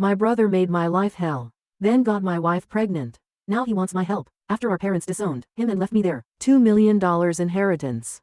My brother made my life hell. Then got my wife pregnant. Now he wants my help, after our parents disowned him and left me their $2 million inheritance.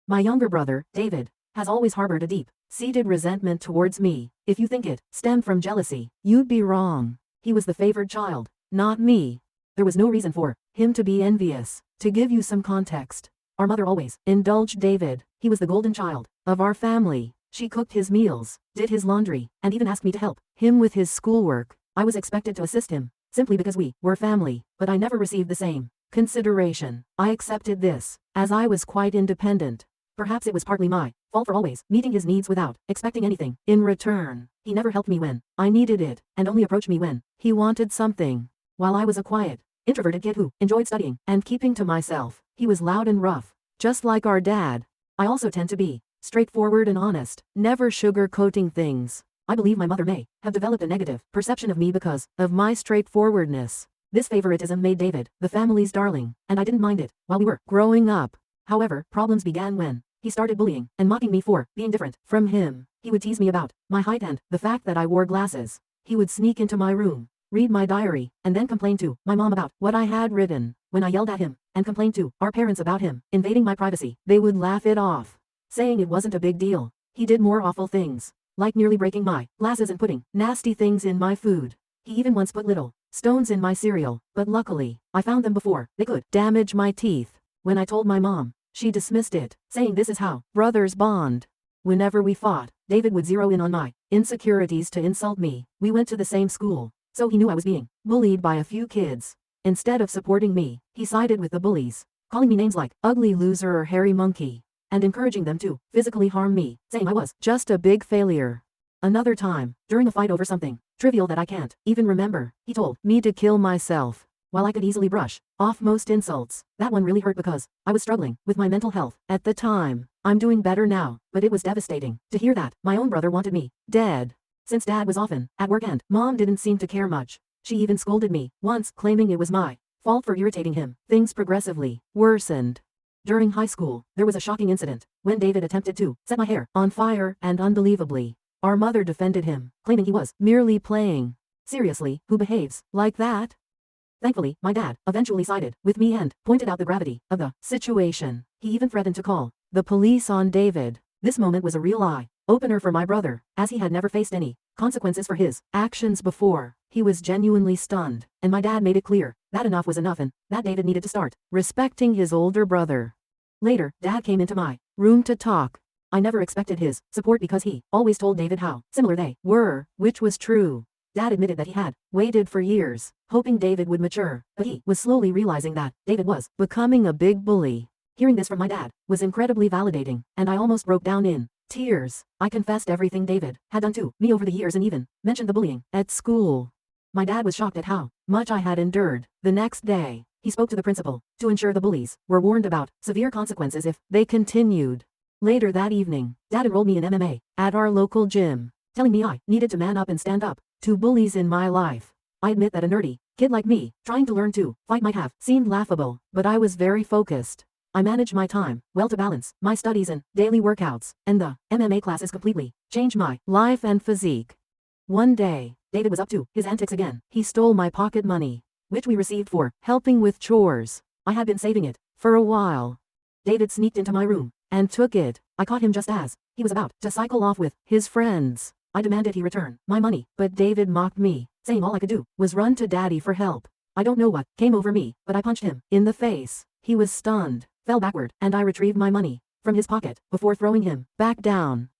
My younger brother, David, has always harbored a deep-seated resentment towards me. If you think it stemmed from jealousy, you'd be wrong. He was the favored child, not me. There was no reason for him to be envious. To give you some context, our mother always indulged David. He was the golden child of our family. She cooked his meals, did his laundry, and even asked me to help him with his schoolwork. I was expected to assist him, simply because we were family, but I never received the same consideration. I accepted this, as I was quite independent. Perhaps it was partly my fault for always meeting his needs without expecting anything in return. He never helped me when I needed it, and only approached me when he wanted something. While I was a quiet, introverted kid who enjoyed studying and keeping to myself, he was loud and rough, just like our dad. I also tend to be straightforward and honest, never sugar-coating things. I believe my mother may have developed a negative perception of me because of my straightforwardness. This favoritism made David the family's darling, and I didn't mind it while we were growing up. However, problems began when he started bullying and mocking me for being different from him. He would tease me about my height and the fact that I wore glasses. He would sneak into my room, read my diary, and then complain to my mom about what I had written. When I yelled at him and complained to our parents about him invading my privacy, they would laugh it off, saying it wasn't a big deal. He did more awful things, like nearly breaking my glasses and putting nasty things in my food. He even once put little stones in my cereal, but luckily, I found them before they could damage my teeth. When I told my mom, she dismissed it, saying this is how brothers bond. Whenever we fought, David would zero in on my insecurities to insult me. We went to the same school, so he knew I was being bullied by a few kids. Instead of supporting me, he sided with the bullies, calling me names like ugly loser or hairy monkey, and encouraging them to physically harm me, saying I was just a big failure. Another time, during a fight over something trivial that I can't even remember, he told me to kill myself. While I could easily brush off most insults, that one really hurt because I was struggling with my mental health at the time. I'm doing better now, but it was devastating to hear that my own brother wanted me dead. Since dad was often at work and mom didn't seem to care much, she even scolded me once, claiming it was my fault for irritating him. Things progressively worsened. During high school, there was a shocking incident when David attempted to set my hair on fire, and unbelievably, our mother defended him, claiming he was merely playing. Seriously, who behaves like that? Thankfully, my dad eventually sided with me and pointed out the gravity of the situation. He even threatened to call the police on David. This moment was a real eye-opener for my brother, as he had never faced any consequences for his actions before. He was genuinely stunned, and my dad made it clear that enough was enough and that David needed to start respecting his older brother. Later, Dad came into my room to talk. I never expected his support because he always told David how similar they were, which was true. Dad admitted that he had waited for years, hoping David would mature, but he was slowly realizing that David was becoming a big bully. Hearing this from my dad was incredibly validating, and I almost broke down in tears. I confessed everything David had done to me over the years and even mentioned the bullying at school. My dad was shocked at how much I had endured. The next day, he spoke to the principal to ensure the bullies were warned about severe consequences if they continued. Later that evening, Dad enrolled me in MMA at our local gym, telling me I needed to man up and stand up to bullies in my life. I admit that a nerdy kid like me, trying to learn to fight might have seemed laughable, but I was very focused. I managed my time well to balance my studies and daily workouts, and the MMA classes completely changed my life and physique. One day, David was up to his antics again. He stole my pocket money, which we received for helping with chores. I had been saving it for a while. David sneaked into my room and took it. I caught him just as he was about to cycle off with his friends. I demanded he return my money, but David mocked me, saying all I could do was run to Daddy for help. I don't know what came over me, but I punched him in the face. He was stunned, fell backward, and I retrieved my money from his pocket before throwing him back down.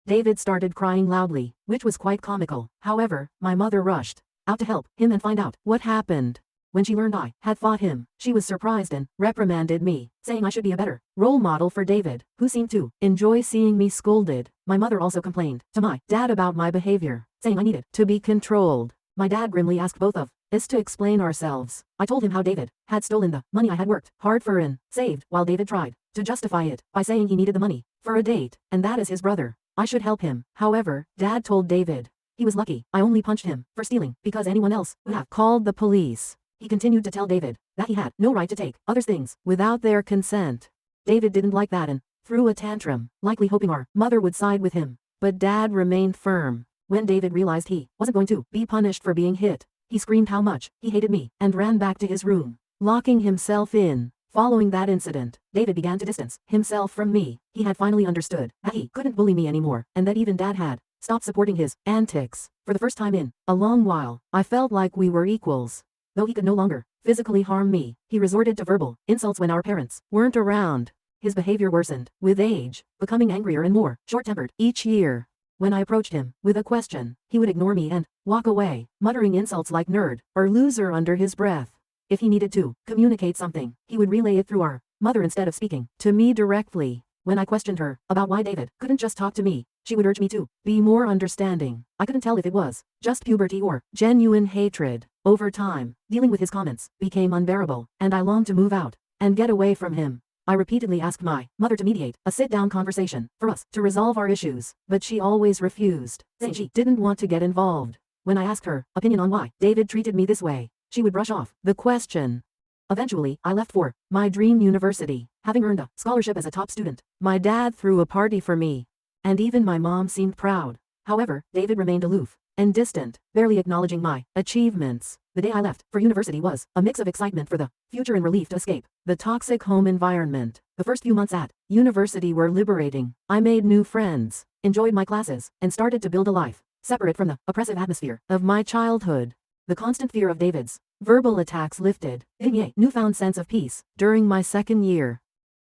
David started crying loudly, which was quite comical. However, my mother rushed out to help him and find out what happened. When she learned I had fought him, she was surprised and reprimanded me, saying I should be a better role model for David, who seemed to enjoy seeing me scolded. My mother also complained to my dad about my behavior, saying I needed to be controlled. My dad grimly asked both of us to explain ourselves. I told him how David had stolen the money I had worked hard for and saved, while David tried to justify it by saying he needed the money for a date, and that as his brother, I should help him. However, Dad told David he was lucky I only punched him for stealing because anyone else would have called the police. He continued to tell David that he had no right to take others' things without their consent. David didn't like that and threw a tantrum, likely hoping our mother would side with him. But Dad remained firm. When David realized he wasn't going to be punished for being hit, he screamed how much he hated me and ran back to his room, locking himself in. Following that incident, David began to distance himself from me. He had finally understood that he couldn't bully me anymore, and that even Dad had stopped supporting his antics. For the first time in a long while, I felt like we were equals. Though he could no longer physically harm me, he resorted to verbal insults when our parents weren't around. His behavior worsened with age, becoming angrier and more short-tempered each year. When I approached him with a question, he would ignore me and walk away, muttering insults like nerd or loser under his breath. If he needed to communicate something, he would relay it through our mother instead of speaking to me directly. When I questioned her about why David couldn't just talk to me, she would urge me to be more understanding. I couldn't tell if it was just puberty or genuine hatred. Over time, dealing with his comments became unbearable, and I longed to move out and get away from him. I repeatedly asked my mother to mediate a sit-down conversation for us to resolve our issues, but she always refused, saying she didn't want to get involved. When I asked her opinion on why David treated me this way, she would brush off the question. Eventually, I left for my dream university, having earned a scholarship as a top student. My dad threw a party for me, and even my mom seemed proud. However, David remained aloof and distant, barely acknowledging my achievements. The day I left for university was a mix of excitement for the future and relief to escape the toxic home environment. The first few months at university were liberating. I made new friends, enjoyed my classes, and started to build a life separate from the oppressive atmosphere of my childhood. The constant fear of David's verbal attacks lifted, giving me a newfound sense of peace. During my second year,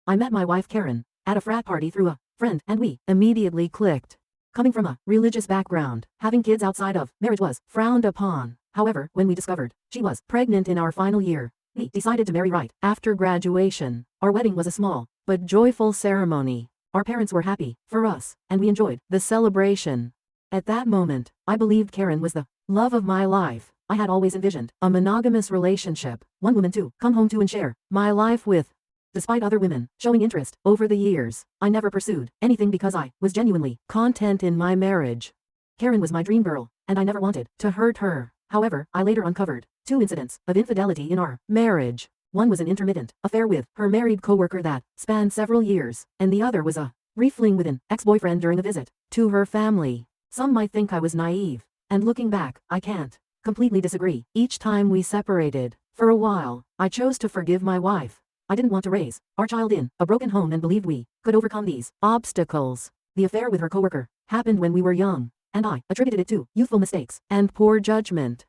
I met my wife Karen at a frat party through a friend, and we immediately clicked. Coming from a religious background, having kids outside of marriage was frowned upon. However, when we discovered she was pregnant in our final year, we decided to marry right after graduation. Our wedding was a small but joyful ceremony. Our parents were happy for us, and we enjoyed the celebration. At that moment, I believed Karen was the love of my life. I had always envisioned a monogamous relationship, one woman to come home to and share my life with. Despite other women showing interest over the years, I never pursued anything because I was genuinely content in my marriage. Karen was my dream girl, and I never wanted to hurt her. However, I later uncovered 2 incidents of infidelity in our marriage. One was an intermittent affair with her married coworker that spanned several years, and the other was a brief fling with an ex-boyfriend during a visit to her family. Some might think I was naive, and looking back, I can't completely disagree. Each time we separated, for a while, I chose to forgive my wife. I didn't want to raise our child in a broken home and believed we could overcome these obstacles. The affair with her coworker happened when we were young, and I attributed it to youthful mistakes and poor judgment.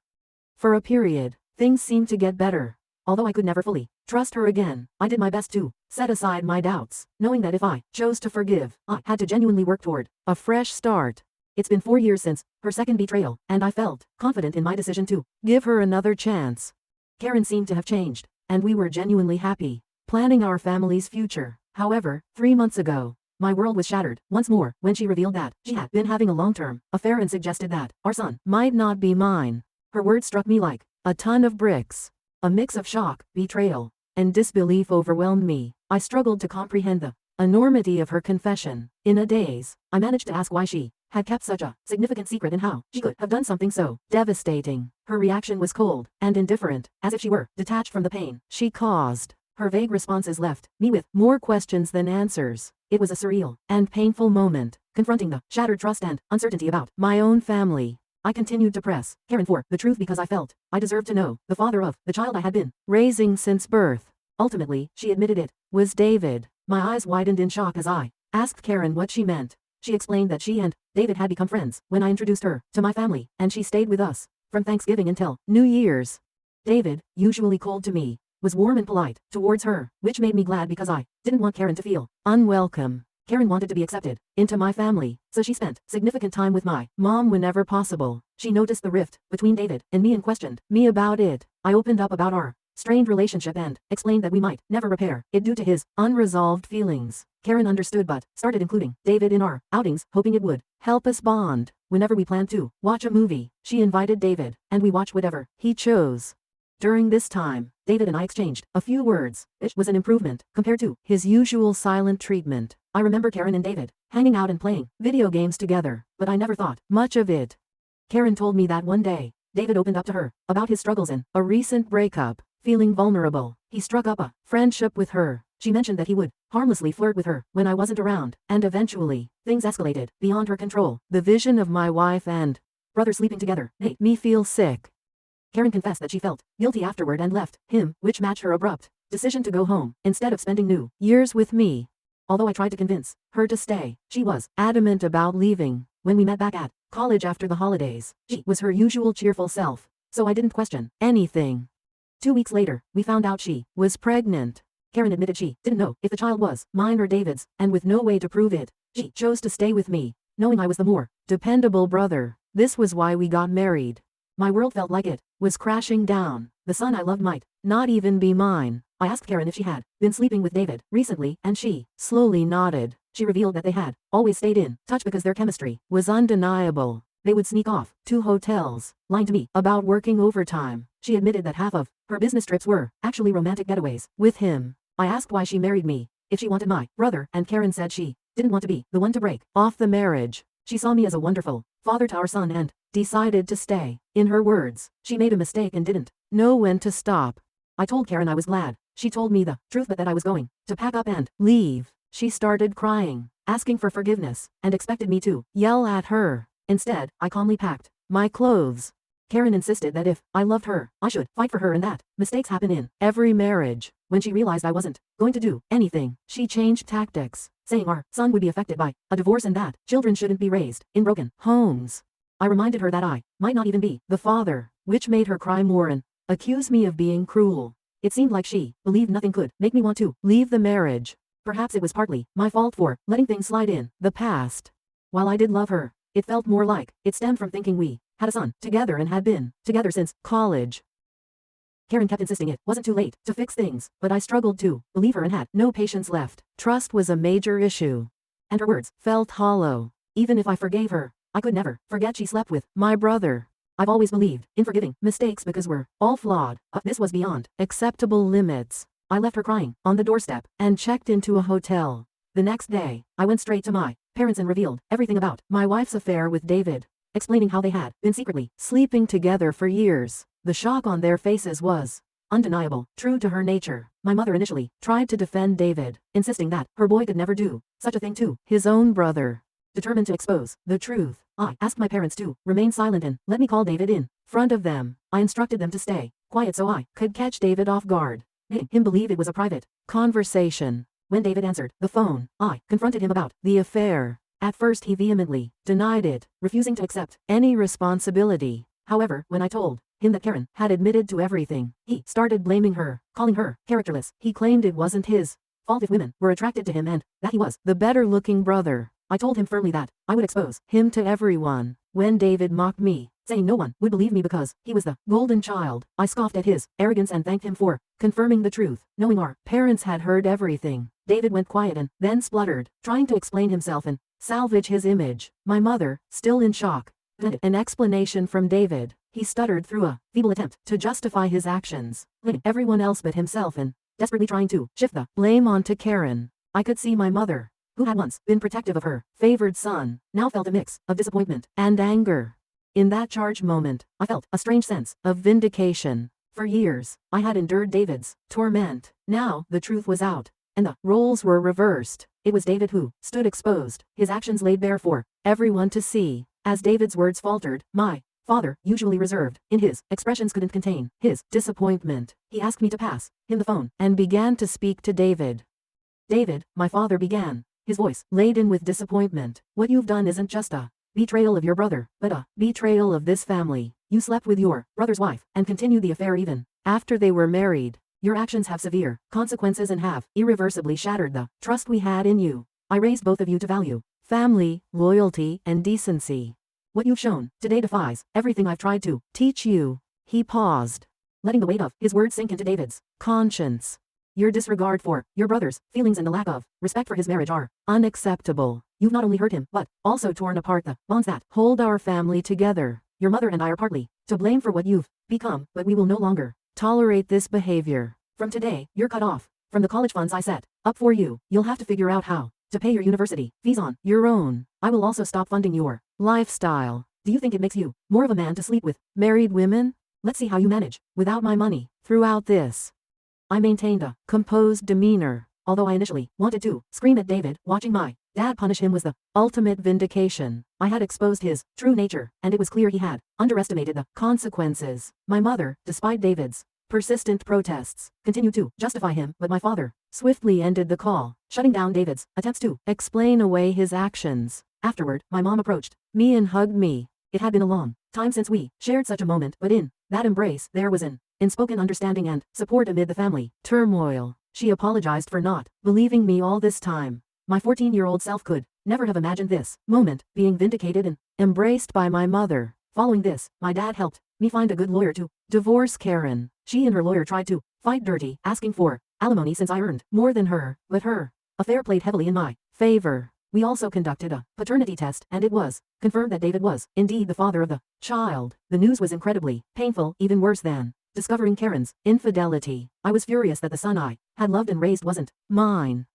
For a period, things seemed to get better. Although I could never fully trust her again, I did my best to set aside my doubts, knowing that if I chose to forgive, I had to genuinely work toward a fresh start. It's been 4 years since her second betrayal, and I felt confident in my decision to give her another chance. Karen seemed to have changed, and we were genuinely happy, planning our family's future. However, 3 months ago, my world was shattered once more when she revealed that she had been having a long-term affair and suggested that our son might not be mine. Her words struck me like a ton of bricks. A mix of shock, betrayal, and disbelief overwhelmed me. I struggled to comprehend the enormity of her confession. In a daze, I managed to ask why she had kept such a significant secret and how she could have done something so devastating. Her reaction was cold and indifferent, as if she were detached from the pain she caused. Her vague responses left me with more questions than answers. It was a surreal and painful moment, confronting the shattered trust and uncertainty about my own family. I continued to press Karen for the truth because I felt I deserved to know the father of the child I had been raising since birth. Ultimately, she admitted it was David. My eyes widened in shock as I asked Karen what she meant. She explained that she and David had become friends when I introduced her to my family, and she stayed with us from Thanksgiving until New Year's. David, usually cold to me, was warm and polite towards her, which made me glad because I didn't want Karen to feel unwelcome. Karen wanted to be accepted into my family, so she spent significant time with my mom whenever possible. She noticed the rift between David and me and questioned me about it. I opened up about our strained relationship and explained that we might never repair it due to his unresolved feelings. Karen understood but started including David in our outings, hoping it would help us bond. Whenever we planned to watch a movie, she invited David, and we watched whatever he chose. During this time, David and I exchanged a few words, which was an improvement compared to his usual silent treatment. I remember Karen and David hanging out and playing video games together, but I never thought much of it. Karen told me that one day, David opened up to her about his struggles and a recent breakup. Feeling vulnerable, he struck up a friendship with her. She mentioned that he would harmlessly flirt with her when I wasn't around, and eventually, things escalated beyond her control. The vision of my wife and brother sleeping together made me feel sick. Karen confessed that she felt guilty afterward and left him, which matched her abrupt decision to go home instead of spending new years with me. Although I tried to convince her to stay, she was adamant about leaving. When we met back at college after the holidays, she was her usual cheerful self, so I didn't question anything. 2 weeks later, we found out she was pregnant. Karen admitted she didn't know if the child was mine or David's, and with no way to prove it, she chose to stay with me, knowing I was the more dependable brother. This was why we got married. My world felt like it was crashing down. The son I loved might not even be mine. I asked Karen if she had been sleeping with David recently, and she slowly nodded. She revealed that they had always stayed in touch because their chemistry was undeniable. They would sneak off to hotels, lying to me about working overtime. She admitted that half of her business trips were actually romantic getaways with him. I asked why she married me, if she wanted my brother, and Karen said she didn't want to be the one to break off the marriage. She saw me as a wonderful father to our son and decided to stay. In her words, she made a mistake and didn't know when to stop. I told Karen I was glad she told me the truth, but that I was going to pack up and leave. She started crying, asking for forgiveness, and expected me to yell at her. Instead, I calmly packed my clothes. Karen insisted that if I loved her, I should fight for her and that mistakes happen in every marriage. When she realized I wasn't going to do anything, she changed tactics, saying our son would be affected by a divorce and that children shouldn't be raised in broken homes. I reminded her that I might not even be the father, which made her cry more and accuse me of being cruel. It seemed like she believed nothing could make me want to leave the marriage. Perhaps it was partly my fault for letting things slide in the past. While I did love her, it felt more like it stemmed from thinking we had a son together and had been together since college. Karen kept insisting it wasn't too late to fix things, but I struggled to believe her and had no patience left. Trust was a major issue, and her words felt hollow. Even if I forgave her, I could never forget she slept with my brother. I've always believed in forgiving mistakes because we're all flawed, but this was beyond acceptable limits. I left her crying on the doorstep and checked into a hotel. The next day, I went straight to my parents and revealed everything about my wife's affair with David, explaining how they had been secretly sleeping together for years. The shock on their faces was undeniable. True to her nature, my mother initially tried to defend David, insisting that her boy could never do such a thing to his own brother. Determined to expose the truth, I asked my parents to remain silent and let me call David in front of them. I instructed them to stay quiet so I could catch David off guard, making him believe it was a private conversation. When David answered the phone, I confronted him about the affair. At first he vehemently denied it, refusing to accept any responsibility. However, when I told him that Karen had admitted to everything, he started blaming her, calling her characterless. He claimed it wasn't his fault if women were attracted to him and that he was the better-looking brother. I told him firmly that I would expose him to everyone. When David mocked me, saying no one would believe me because he was the golden child, I scoffed at his arrogance and thanked him for confirming the truth. Knowing our parents had heard everything, David went quiet and then spluttered, trying to explain himself and salvage his image. My mother, still in shock, demanded an explanation from David. He stuttered through a feeble attempt to justify his actions, blaming everyone else but himself and desperately trying to shift the blame onto Karen. I could see my mother, who had once been protective of her favored son, now felt a mix of disappointment and anger. In that charged moment, I felt a strange sense of vindication. For years, I had endured David's torment. Now, the truth was out, and the roles were reversed. It was David who stood exposed, his actions laid bare for everyone to see. As David's words faltered, my father, usually reserved in his expressions, couldn't contain his disappointment. He asked me to pass him the phone and began to speak to David. David, my father began, his voice laden with disappointment. What you've done isn't just a betrayal of your brother, but a betrayal of this family. You slept with your brother's wife and continued the affair even after they were married. Your actions have severe consequences and have irreversibly shattered the trust we had in you. I raised both of you to value family, loyalty, and decency. What you've shown today defies everything I've tried to teach you. He paused, letting the weight of his words sink into David's conscience. Your disregard for your brother's feelings and the lack of respect for his marriage are unacceptable. You've not only hurt him, but also torn apart the bonds that hold our family together. Your mother and I are partly to blame for what you've become, but we will no longer tolerate this behavior. From today, you're cut off from the college funds I set up for you. You'll have to figure out how to pay your university fees on your own. I will also stop funding your lifestyle. Do you think it makes you more of a man to sleep with married women? Let's see how you manage without my money. Throughout this, I maintained a composed demeanor, although I initially wanted to scream at David. Watching my dad punish him was the ultimate vindication. I had exposed his true nature, and it was clear he had underestimated the consequences. My mother, despite David's persistent protests, continued to justify him, but my father swiftly ended the call, shutting down David's attempts to explain away his actions. Afterward, my mom approached me and hugged me. It had been a long time since we shared such a moment, but in that embrace there was an unspoken understanding and support amid the family turmoil. She apologized for not believing me all this time. My 14-year-old self could never have imagined this moment, being vindicated and embraced by my mother. Following this, my dad helped me find a good lawyer to divorce Karen. She and her lawyer tried to fight dirty, asking for alimony since I earned more than her, but her affair played heavily in my favor. We also conducted a paternity test, and it was confirmed that David was indeed the father of the child. The news was incredibly painful, even worse than discovering Karen's infidelity. I was furious that the son I had loved and raised wasn't mine.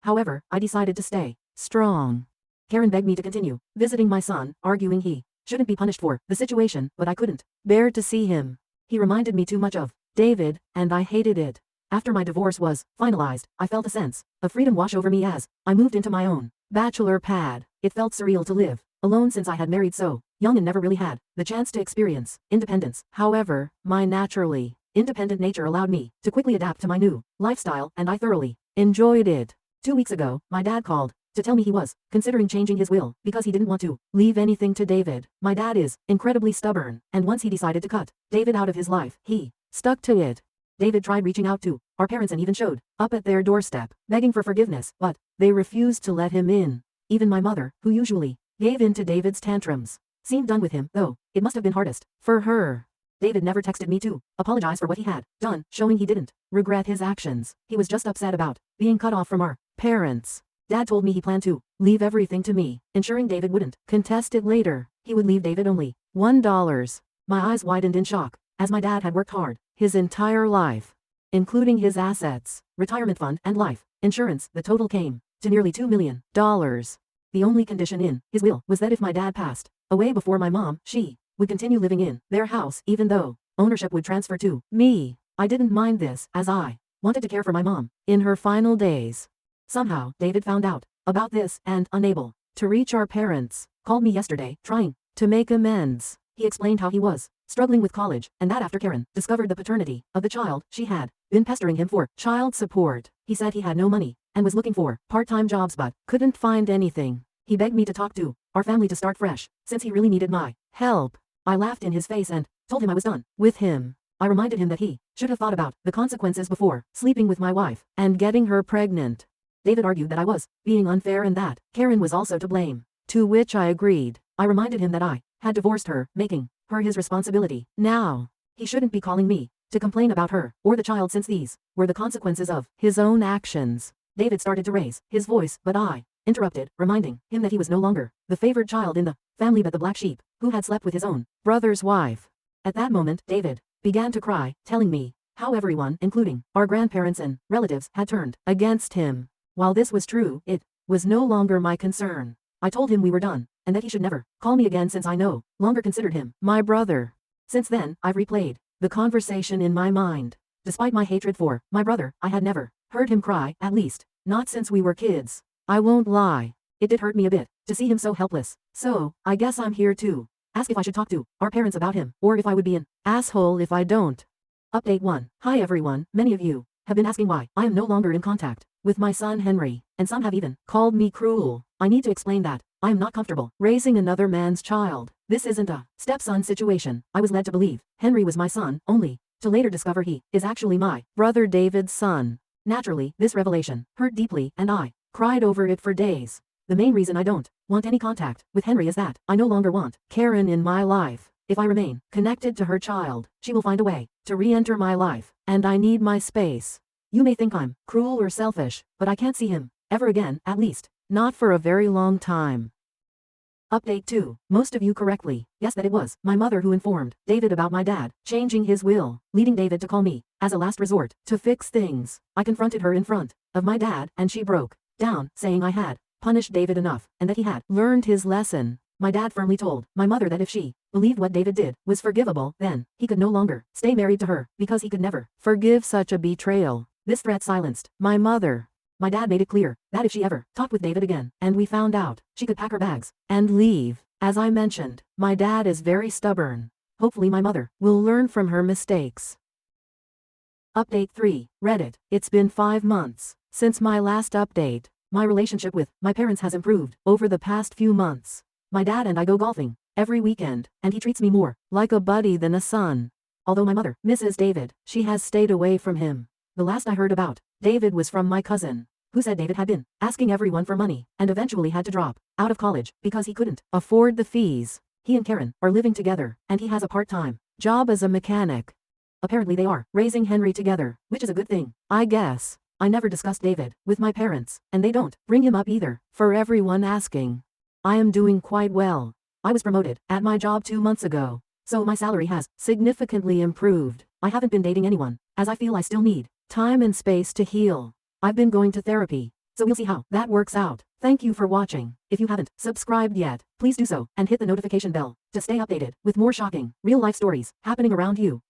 However, I decided to stay strong. Karen begged me to continue visiting my son, arguing he shouldn't be punished for the situation, but I couldn't bear to see him. He reminded me too much of David, and I hated it. After my divorce was finalized, I felt a sense of freedom wash over me as I moved into my own bachelor pad. It felt surreal to live alone since I had married so young and never really had the chance to experience independence. However, my naturally independent nature allowed me to quickly adapt to my new lifestyle, and I thoroughly enjoyed it. 2 weeks ago, my dad called to tell me he was considering changing his will because he didn't want to leave anything to David. My dad is incredibly stubborn, and once he decided to cut David out of his life, he stuck to it. David tried reaching out to our parents and even showed up at their doorstep, begging for forgiveness, but they refused to let him in. Even my mother, who usually gave in to David's tantrums, seemed done with him, though it must have been hardest for her. David never texted me to apologize for what he had done, showing he didn't regret his actions. He was just upset about being cut off from our parents. Dad told me he planned to leave everything to me, ensuring David wouldn't contest it later. He would leave David only $1. My eyes widened in shock, as my dad had worked hard his entire life, including his assets, retirement fund, and life insurance. The total came to nearly $2 million. The only condition in his will was that if my dad passed away before my mom, she would continue living in their house, even though ownership would transfer to me. I didn't mind this, as I wanted to care for my mom in her final days. Somehow, David found out about this and, unable to reach our parents, called me yesterday, trying to make amends. He explained how he was struggling with college, and that after Karen discovered the paternity of the child, she had been pestering him for child support. He said he had no money and was looking for part-time jobs but couldn't find anything. He begged me to talk to our family to start fresh, since he really needed my help. I laughed in his face and told him I was done with him. I reminded him that he should have thought about the consequences before sleeping with my wife and getting her pregnant. David argued that I was being unfair and that Karen was also to blame, to which I agreed. I reminded him that I had divorced her, making her his responsibility. Now, he shouldn't be calling me to complain about her or the child, since these were the consequences of his own actions. David started to raise his voice, but I interrupted, reminding him that he was no longer the favored child in the family but the black sheep who had slept with his own brother's wife. At that moment, David began to cry, telling me how everyone, including our grandparents and relatives, had turned against him. While this was true, it was no longer my concern. I told him we were done, and that he should never call me again since I no longer considered him my brother. Since then, I've replayed the conversation in my mind. Despite my hatred for my brother, I had never heard him cry, at least not since we were kids. I won't lie, it did hurt me a bit to see him so helpless. So, I guess I'm here to ask if I should talk to our parents about him, or if I would be an asshole if I don't. Update 1. Hi everyone, many of you have been asking why I am no longer in contact with my son Henry, and some have even called me cruel. I need to explain that I am not comfortable raising another man's child. This isn't a stepson situation. I was led to believe Henry was my son, only to later discover he is actually my brother David's son. Naturally, this revelation hurt deeply, and I cried over it for days. The main reason I don't want any contact with Henry is that I no longer want Karen in my life. If I remain connected to her child, she will find a way to re-enter my life, and I need my space. You may think I'm cruel or selfish, but I can't see him ever again, at least not for a very long time. Update 2. Most of you correctly guessed that it was my mother who informed David about my dad changing his will, leading David to call me as a last resort to fix things. I confronted her in front of my dad, and she broke down, saying I had punished David enough, and that he had learned his lesson. My dad firmly told my mother that if she believed what David did was forgivable, then he could no longer stay married to her, because he could never forgive such a betrayal. This threat silenced my mother. My dad made it clear that if she ever talked with David again, and we found out, she could pack her bags and leave. As I mentioned, my dad is very stubborn. Hopefully my mother will learn from her mistakes. Update 3. Reddit. It's been 5 months since my last update. My relationship with my parents has improved over the past few months. My dad and I go golfing every weekend, and he treats me more like a buddy than a son. Although my mother misses David, she has stayed away from him. The last I heard about David was from my cousin, who said David had been asking everyone for money and eventually had to drop out of college because he couldn't afford the fees. He and Karen are living together, and he has a part-time job as a mechanic. Apparently they are raising Henry together, which is a good thing, I guess. I never discussed David with my parents, and they don't bring him up either. For everyone asking, I am doing quite well. I was promoted at my job 2 months ago, so my salary has significantly improved. I haven't been dating anyone, as I feel I still need time and space to heal. I've been going to therapy, so we'll see how that works out. Thank you for watching. If you haven't subscribed yet, please do so and hit the notification bell to stay updated with more shocking, real-life stories happening around you.